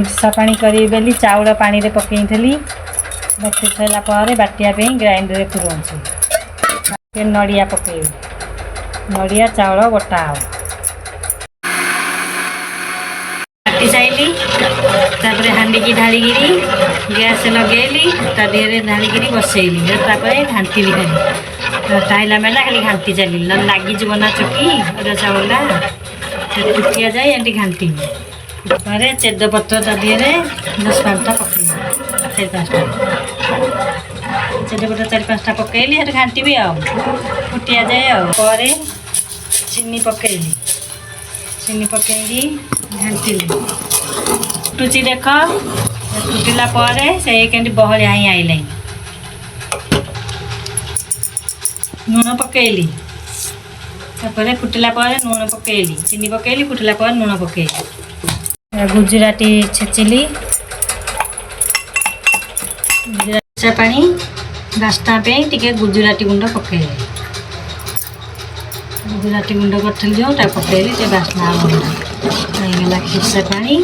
खिरसा पानी करी बेली चाउल पानी रे पकई थली बत्ती सारा पर बाटिया पे ग्राइंडर रे पुरौची फिर नड़िया पकई नड़िया चाउल बटा हो बाटी साइली तापर हांडी की ढालीगिरी गैस लगेली ता देहरे ढालीगिरी बसैली तापर घांटीली खाली टाइला मेला खाली घांटी चली लगी जीव ना चकी अदा चाउला फुटिया जाए एंटी घांटी तापर तेजपत्र ता देहरे 10-5टा पकई 4-5टा तेजपत्र 4-5टा पकईली हेर घांटी भी आओ फुटिया जाए आओ परे चीनी पकईली चीनी पकईली घांटीली फुटुची देख फुटिला परे से केंटी बहलिया ही आइले नून पकईली तापर फुटिला परे नून पकईली चीनी पकईली फुटिला परे नून पकईली गुजराती छेचिली गुजराती पानी बास्ता पे टिके गुजराती गुंड पकईली गुजराती गुंड करथली जो ता पकईली ते बास्ना हो गला खिरसा पानी।